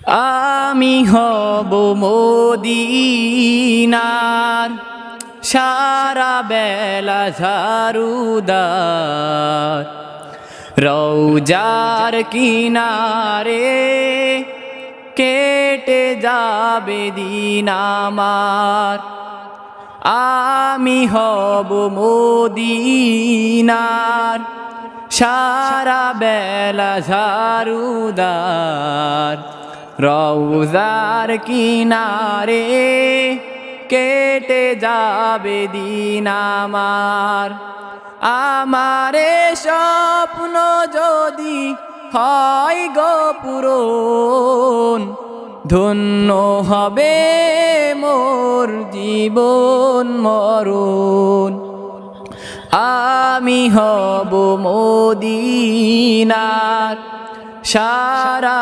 আমি হব মদিনার সারা বেলা ঝাড়ুদার, রওজার কিনারে কেটে যাবে দিন আমার। আমি হব মদিনার সারা বেলা ঝাড়ুদার, রওজার কিনারে কেটে যাবে দিন আমার। আমারে স্বপ্ন যদি হয় গো পূরণ, ধন্য হবে মোর জীবন মরণ। আমি হব মদিনার সারা